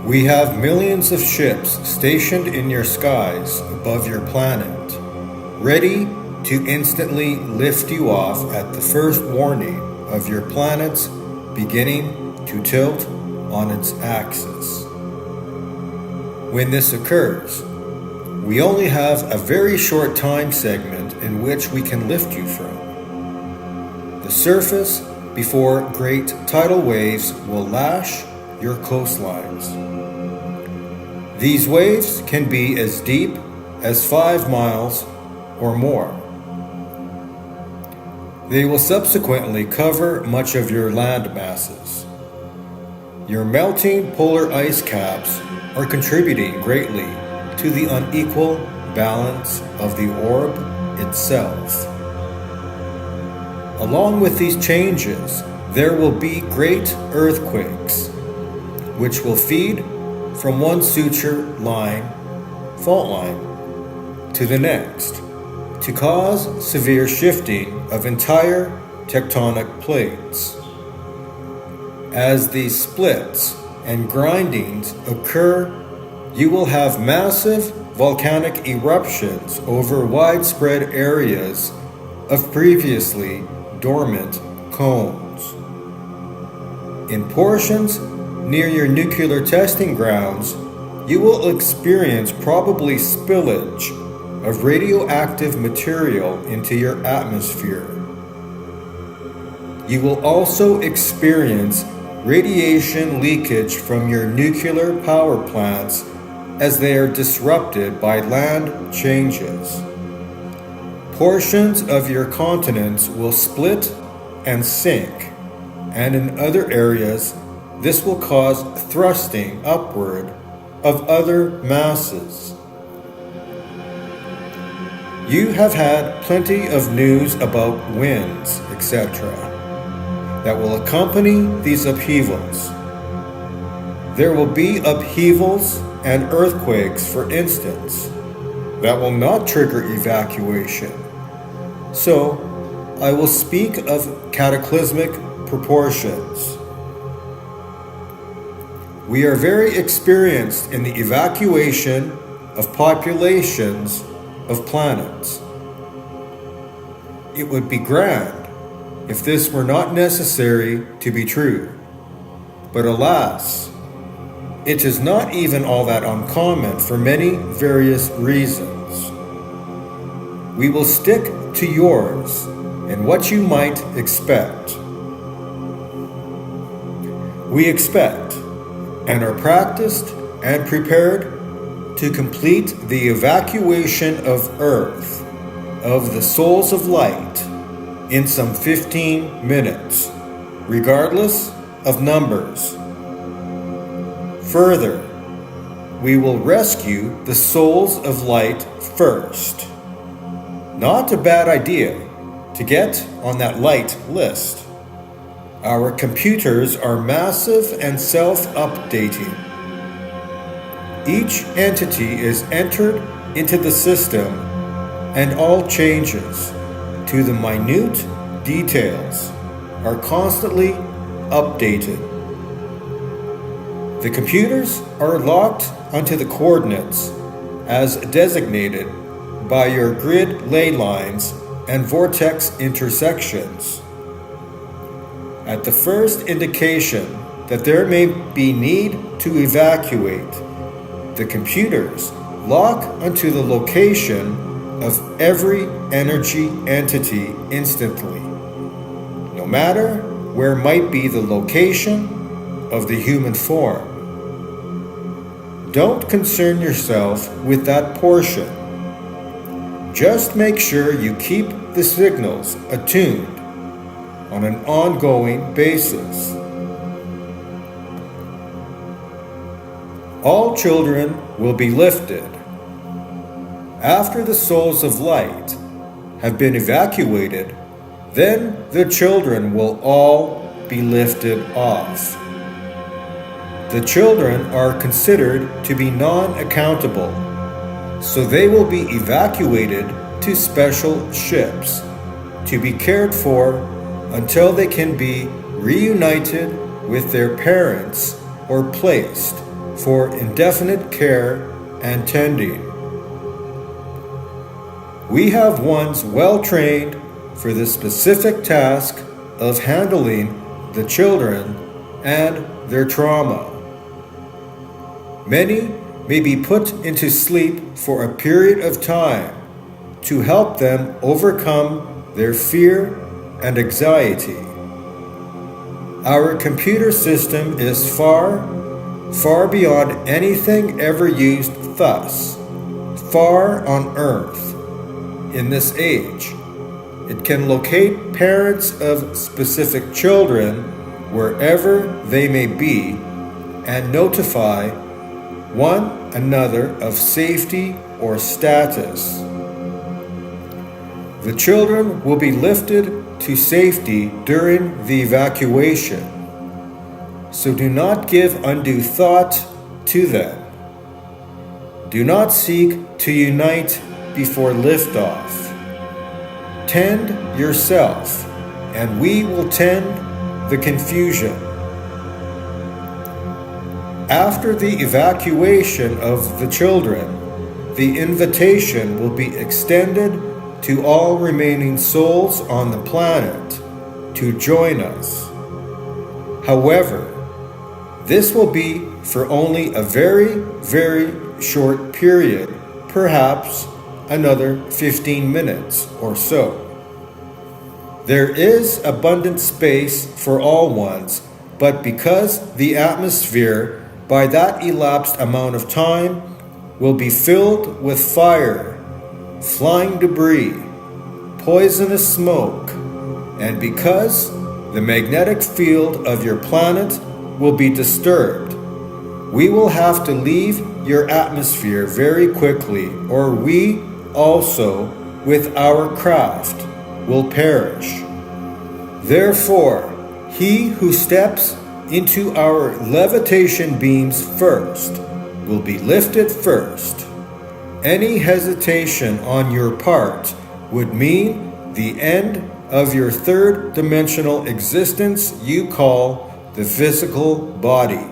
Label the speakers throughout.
Speaker 1: We have millions of ships stationed in your skies above your planet, ready to instantly lift you off at the first warning of your planet's beginning to tilt on its axis. When this occurs, we only have a very short time segment in which we can lift you from the surface before great tidal waves will lash your coastlines. These waves can be as deep as 5 miles or more. They will subsequently cover much of your land masses. Your melting polar ice caps are contributing greatly to the unequal balance of the orb itself. Along with these changes, there will be great earthquakes, which will feed from one suture line, fault line, to the next, to cause severe shifting of entire tectonic plates. As these splits and grindings occur, you will have massive volcanic eruptions over widespread areas of previously dormant cones. In portions near your nuclear testing grounds, you will experience probably spillage of radioactive material into your atmosphere. You will also experience radiation leakage from your nuclear power plants as they are disrupted by land changes. Portions of your continents will split and sink, and in other areas, this will cause thrusting upward of other masses. You have had plenty of news about winds, etc., that will accompany these upheavals. There will be upheavals and earthquakes, for instance, that will not trigger evacuation. So, I will speak of cataclysmic proportions. We are very experienced in the evacuation of populations of planets. It would be grand if this were not necessary to be true. But alas, it is not even all that uncommon for many various reasons. We will stick to yours and what you might expect. We expect and are practiced and prepared to complete the evacuation of Earth, of the souls of light, in some 15 minutes, regardless of numbers. Further, we will rescue the souls of light first. Not a bad idea to get on that light list. Our computers are massive and self-updating. Each entity is entered into the system, and all changes to the minute details are constantly updated. The computers are locked onto the coordinates as designated by your grid ley lines and vortex intersections. At the first indication that there may be need to evacuate, the computers lock onto the location of every energy entity instantly, no matter where might be the location of the human form. Don't concern yourself with that portion. Just make sure you keep the signals attuned on an ongoing basis. All children will be lifted. After the souls of light have been evacuated, then the children will all be lifted off. The children are considered to be non-accountable, so they will be evacuated to special ships to be cared for until they can be reunited with their parents or placed for indefinite care and tending. We have ones well trained for the specific task of handling the children and their trauma. Many may be put into sleep for a period of time to help them overcome their fear and anxiety. Our computer system is far, far beyond anything ever used thus far on earth in this age. It can locate parents of specific children wherever they may be and notify one another of safety or status. The children will be lifted to safety during the evacuation, so do not give undue thought to them. Do not seek to unite before liftoff. Tend yourself, and we will tend the confusion. After the evacuation of the children, the invitation will be extended to all remaining souls on the planet to join us. However, this will be for only a very, very short period, perhaps another 15 minutes or so. There is abundant space for all ones, but because the atmosphere by that elapsed amount of time will be filled with fire, flying debris, poisonous smoke, and because the magnetic field of your planet will be disturbed, we will have to leave your atmosphere very quickly, or we also, with our craft, will perish. Therefore, he who steps into our levitation beams first will be lifted first. Any hesitation on your part would mean the end of your third dimensional existence you call the physical body.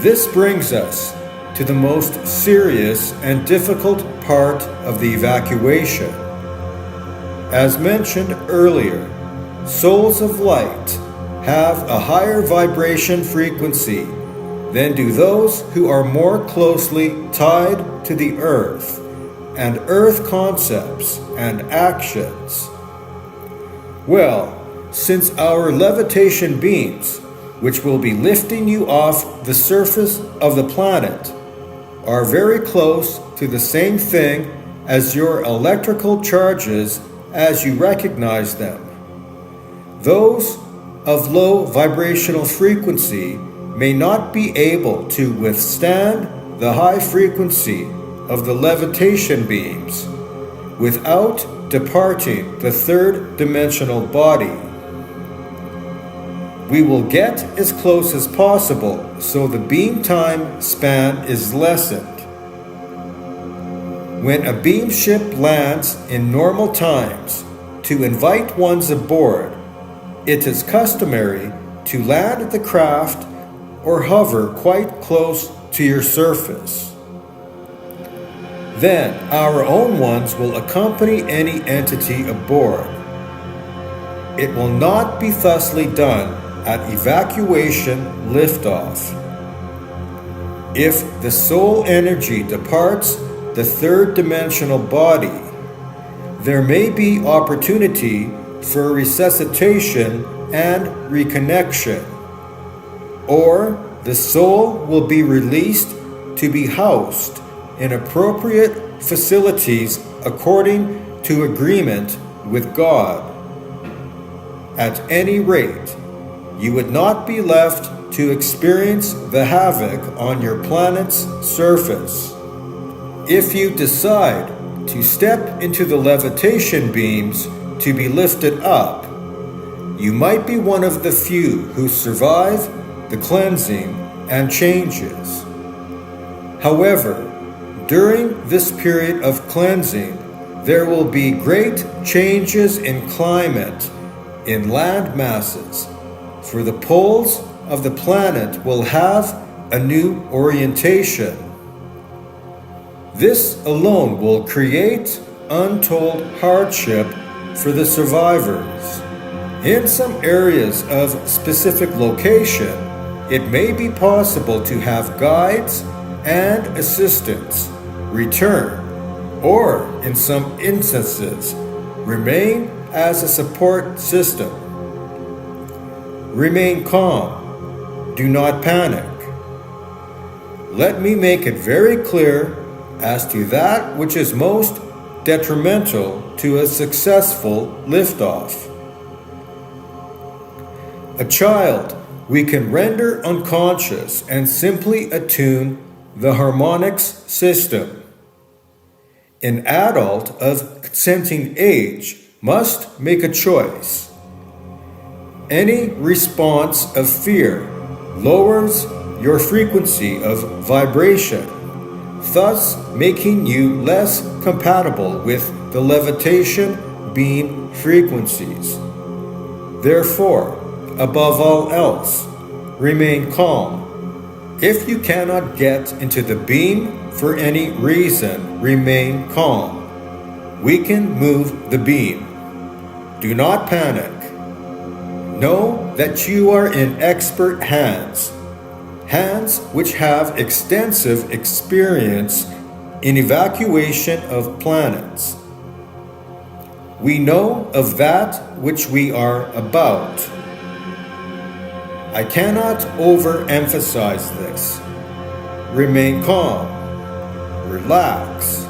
Speaker 1: This brings us to the most serious and difficult part of the evacuation. As mentioned earlier, souls of light have a higher vibration frequency than do those who are more closely tied to the earth and earth concepts and actions. Well, since our levitation beams, which will be lifting you off the surface of the planet, are very close to the same thing as your electrical charges as you recognize them, those of low vibrational frequency may not be able to withstand the high frequency of the levitation beams without departing the third dimensional body. We will get as close as possible so the beam time span is lessened. When a beam ship lands in normal times, to invite ones aboard, it is customary to land the craft or hover quite close to your surface. Then our own ones will accompany any entity aboard. It will not be thusly done at evacuation liftoff. If the soul energy departs the third dimensional body, there may be opportunity for resuscitation and reconnection, or the soul will be released to be housed in appropriate facilities according to agreement with God. At any rate, you would not be left to experience the havoc on your planet's surface. If you decide to step into the levitation beams to be lifted up, you might be one of the few who survive the cleansing and changes. However, during this period of cleansing, there will be great changes in climate, in land masses, for the poles of the planet will have a new orientation. This alone will create untold hardship for the survivors. In some areas of specific location, it may be possible to have guides and assistants return, or in some instances, remain as a support system. Remain calm. Do not panic. Let me make it very clear as to that which is most detrimental to a successful liftoff. A child we can render unconscious and simply attune the harmonics system. An adult of consenting age must make a choice. Any response of fear lowers your frequency of vibration, thus making you less compatible with the levitation beam frequencies. Therefore, above all else, remain calm. If you cannot get into the beam for any reason, remain calm. We can move the beam. Do not panic. Know that you are in expert hands, hands which have extensive experience in evacuation of planets. We know of that which we are about. I cannot overemphasize this. Remain calm. Relax.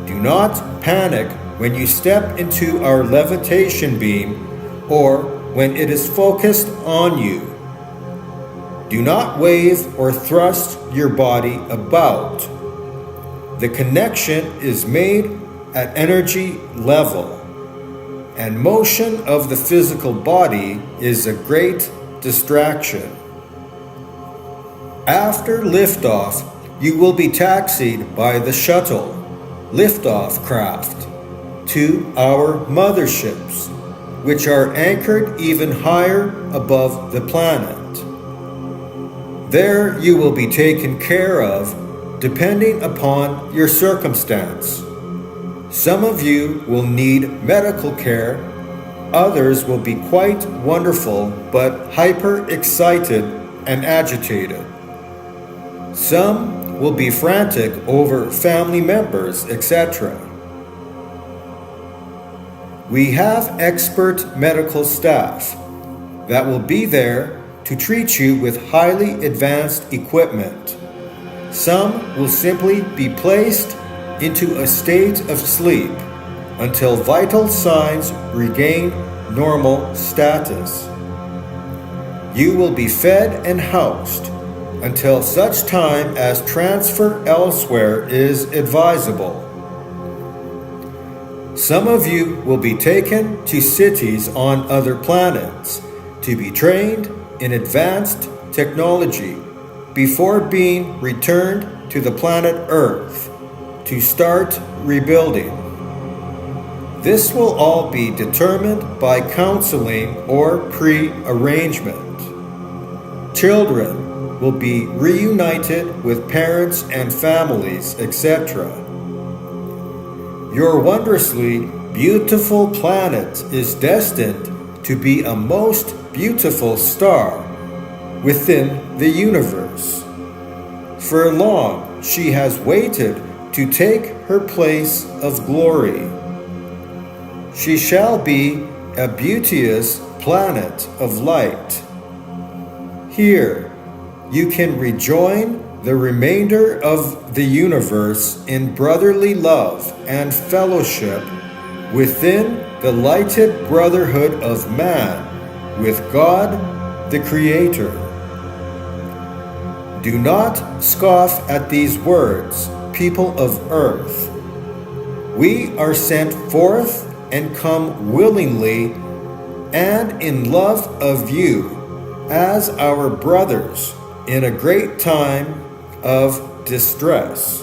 Speaker 1: Do not panic when you step into our levitation beam or when it is focused on you. Do not wave or thrust your body about. The connection is made at energy level, and motion of the physical body is a great distraction. After liftoff, you will be taxied by the shuttle liftoff craft to our motherships, which are anchored even higher above the planet. There you will be taken care of depending upon your circumstance. Some of you will need medical care. Others will be quite wonderful but hyper excited and agitated. Some will be frantic over family members, etc. We have expert medical staff that will be there to treat you with highly advanced equipment. Some will simply be placed into a state of sleep until vital signs regain normal status. You will be fed and housed until such time as transfer elsewhere is advisable. Some of you will be taken to cities on other planets to be trained in advanced technology before being returned to the planet Earth to start rebuilding. This will all be determined by counseling or pre-arrangement. Children will be reunited with parents and families, etc. Your wondrously beautiful planet is destined to be a most beautiful star within the universe. For long she has waited to take her place of glory. She shall be a beauteous planet of light. Here you can rejoin the remainder of the universe in brotherly love and fellowship within the lighted brotherhood of man with God the Creator. Do not scoff at these words, people of earth. We are sent forth and come willingly and in love of you as our brothers in a great time of distress.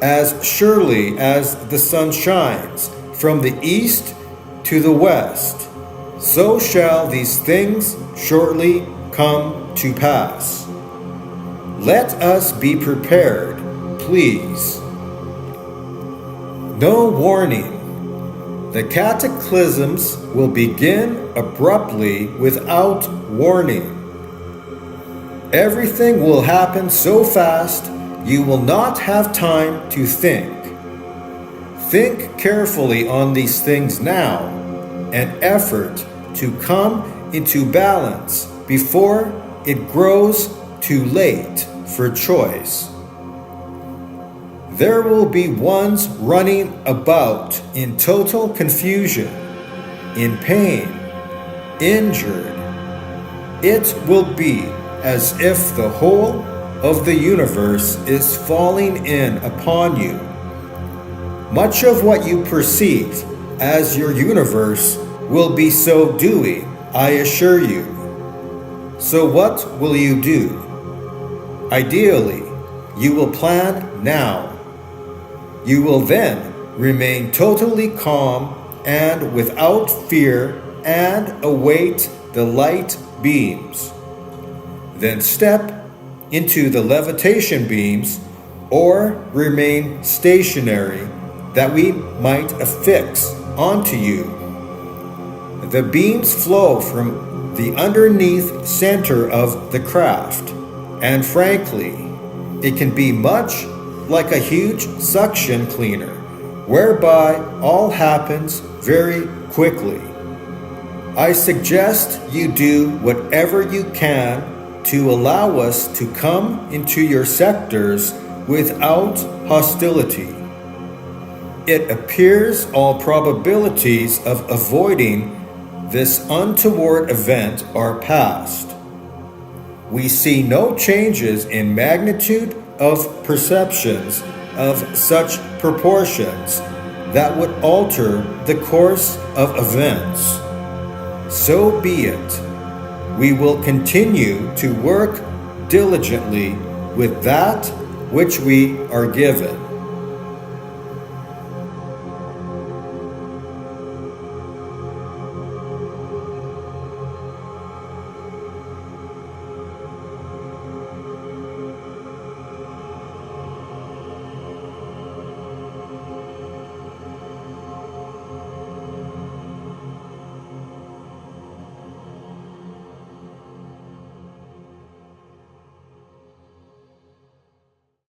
Speaker 1: As surely as the sun shines from the east to the west, so shall these things shortly come to pass. Let us be prepared, please. No warning. The cataclysms will begin abruptly without warning. Everything will happen so fast you will not have time to think. Think carefully on these things now, and effort to come into balance before it grows too late for choice. There will be ones running about in total confusion, in pain, injured. It will be as if the whole of the universe is falling in upon you. Much of what you perceive as your universe will be so doing, I assure you. So what will you do? Ideally, you will plan now. You will then remain totally calm and without fear and await the light beams. Then step into the levitation beams or remain stationary that we might affix onto you. The beams flow from the underneath center of the craft, and frankly, it can be much like a huge suction cleaner, whereby all happens very quickly. I suggest you do whatever you can to allow us to come into your sectors without hostility. It appears all probabilities of avoiding this untoward event are past. We see no changes in magnitude of perceptions of such proportions that would alter the course of events. So be it. We will continue to work diligently with that which we are given.